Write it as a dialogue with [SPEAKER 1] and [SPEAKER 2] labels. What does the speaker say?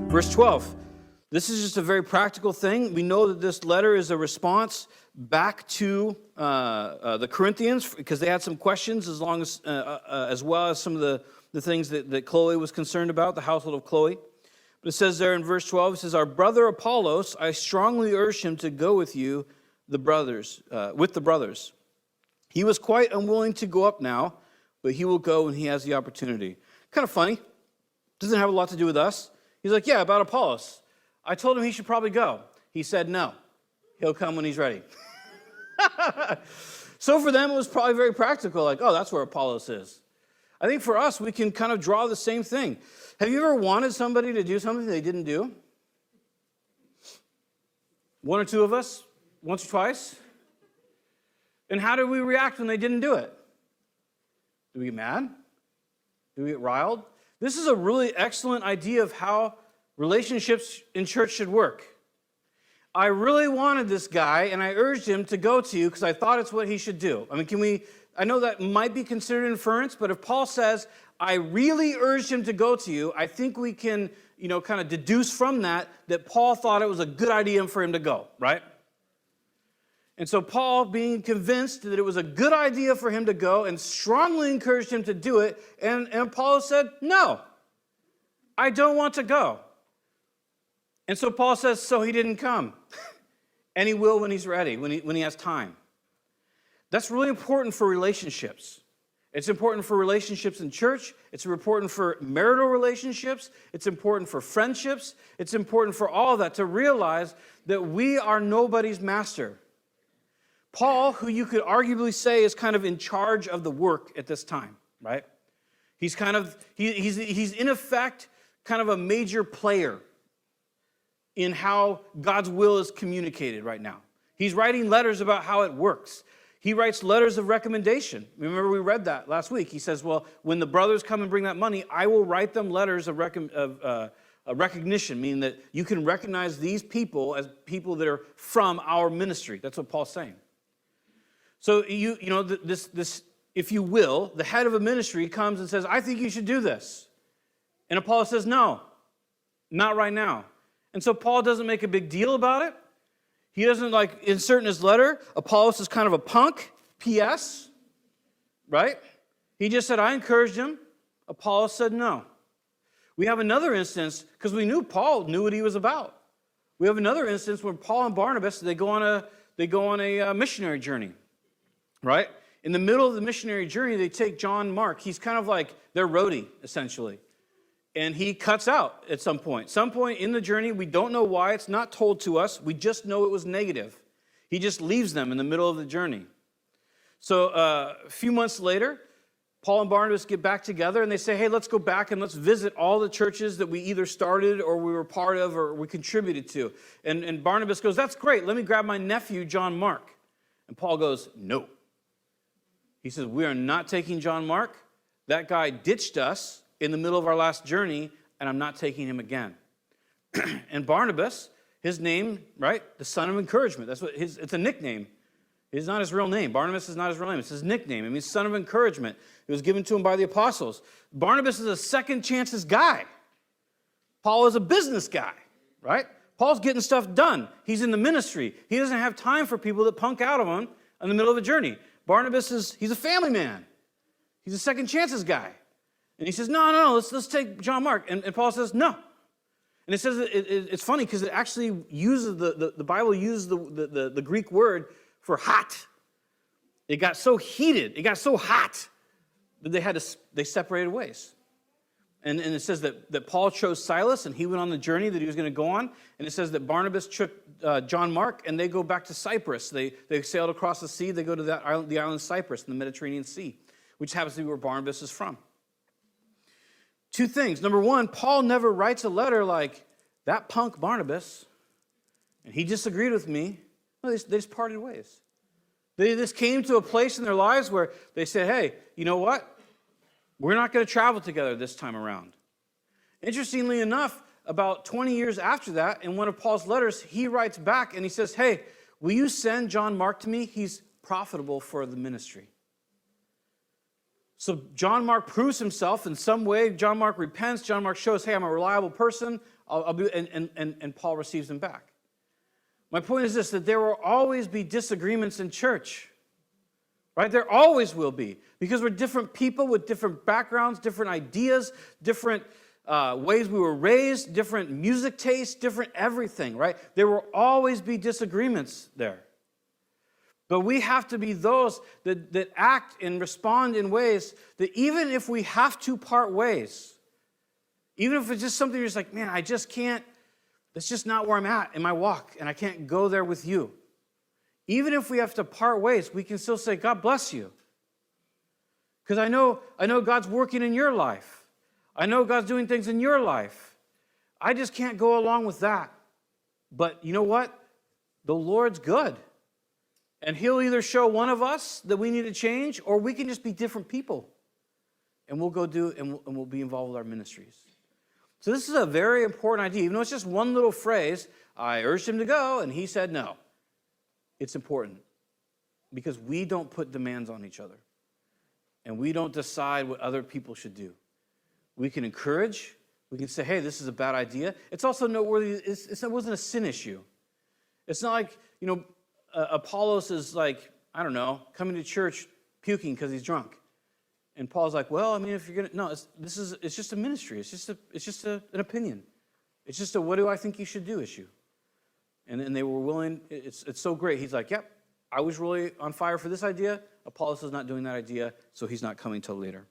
[SPEAKER 1] Verse 12. This is just a very practical thing. We know that this letter is a response back to the Corinthians because they had some questions as well as some of the things that Chloe was concerned about, the household of Chloe. But it says there in verse 12, it says, "Our brother Apollos, I strongly urged him to go with you, with the brothers. He was quite unwilling to go up now, but he will go when he has the opportunity." Kind of funny. Doesn't have a lot to do with us. He's like, yeah, about Apollos. I told him he should probably go. He said no. He'll come when he's ready. So for them, it was probably very practical. Like, oh, that's where Apollos is. I think for us, we can kind of draw the same thing. Have you ever wanted somebody to do something they didn't do? One or two of us? Once or twice? And how do we react when they didn't do it? Do we get mad? Do we get riled? This is a really excellent idea of how relationships in church should work. I really wanted this guy, and I urged him to go to you because I thought it's what he should do. I mean, I know that might be considered inference, but if Paul says, I really urged him to go to you, I think we can, kind of deduce from that Paul thought it was a good idea for him to go, right? And so Paul, being convinced that it was a good idea for him to go and strongly encouraged him to do it, and Paul said, no, I don't want to go. And so Paul says, so he didn't come. And he will when he's ready, when he has time. That's really important for relationships. It's important for relationships in church. It's important for marital relationships. It's important for friendships. It's important for all of that to realize that we are nobody's master. Paul, who you could arguably say is kind of in charge of the work at this time, right? He's in effect kind of a major player in how God's will is communicated right now. He's writing letters about how it works. He writes letters of recommendation. Remember, we read that last week. He says, well, when the brothers come and bring that money, I will write them letters of recognition, meaning that you can recognize these people as people that are from our ministry. That's what Paul's saying. So, this, if you will, the head of a ministry comes and says, I think you should do this. And Apollos says, no, not right now. And so Paul doesn't make a big deal about it. He doesn't insert in his letter, Apollos is kind of a punk, P.S., right? He just said, I encouraged him. Apollos said no. We have another instance, because we knew Paul knew what he was about. We have another instance where Paul and Barnabas, they go on a missionary journey, right? In the middle of the missionary journey, they take John Mark. He's kind of like their roadie, essentially. And he cuts out at some point. Some point in the journey, we don't know why. It's not told to us. We just know it was negative. He just leaves them in the middle of the journey. So a few months later, Paul and Barnabas get back together, and they say, hey, let's go back and let's visit all the churches that we either started or we were part of or we contributed to. And Barnabas goes, that's great. Let me grab my nephew, John Mark. And Paul goes, no. He says, we are not taking John Mark. That guy ditched us in the middle of our last journey, and I'm not taking him again. And Barnabas, his name, right, the son of encouragement. That's what it's a nickname. It's not his real name. Barnabas is not his real name. It's his nickname. It means son of encouragement. It was given to him by the apostles. Barnabas is a second chances guy. Paul is a business guy, right? Paul's getting stuff done. He's in the ministry. He doesn't have time for people that punk out of him in the middle of a journey. Barnabas he's a family man. He's a second chances guy. And he says, no, let's take John Mark. And Paul says, no. And it says, it's funny because it actually uses, the Bible uses the Greek word for hot. It got so heated, it got so hot that they separated ways. And it says that Paul chose Silas and he went on the journey that he was going to go on. And it says that Barnabas took John Mark and they go back to Cyprus. They sailed across the sea. They go to the island of Cyprus in the Mediterranean Sea, which happens to be where Barnabas is from. Two things. Number one, Paul never writes a letter like, that punk Barnabas, and he disagreed with me. No, they just parted ways. They just came to a place in their lives where they said, hey, you know what? We're not going to travel together this time around. Interestingly enough, about 20 years after that, in one of Paul's letters, he writes back and he says, hey, will you send John Mark to me? He's profitable for the ministry. So John Mark proves himself in some way. John Mark repents. John Mark shows, hey, I'm a reliable person. I'll be, and Paul receives them back. My point is this, that there will always be disagreements in church. Right? There always will be. Because we're different people with different backgrounds, different ideas, different ways we were raised, different music tastes, different everything, right? There will always be disagreements there. But we have to be those that act and respond in ways that even if we have to part ways, even if it's just something you're just like, man, I just can't, that's just not where I'm at in my walk, and I can't go there with you. Even if we have to part ways, we can still say, God bless you. Because I know God's working in your life. I know God's doing things in your life. I just can't go along with that. But you know what? The Lord's good. And he'll either show one of us that we need to change, or we can just be different people. And we'll go do, and we'll be involved with our ministries. So this is a very important idea. Even though it's just one little phrase, I urged him to go, and he said no. It's important because we don't put demands on each other. And we don't decide what other people should do. We can encourage. We can say, hey, this is a bad idea. It's also noteworthy. It wasn't a sin issue. It's not like, Apollos is like, I don't know, coming to church puking because he's drunk. And Paul's like, well, I mean, if you're going to, no, it's just a ministry. It's just an opinion. It's just a what do I think you should do issue. And they were willing. It's so great. He's like, yep, I was really on fire for this idea. Apollos is not doing that idea, so he's not coming till later.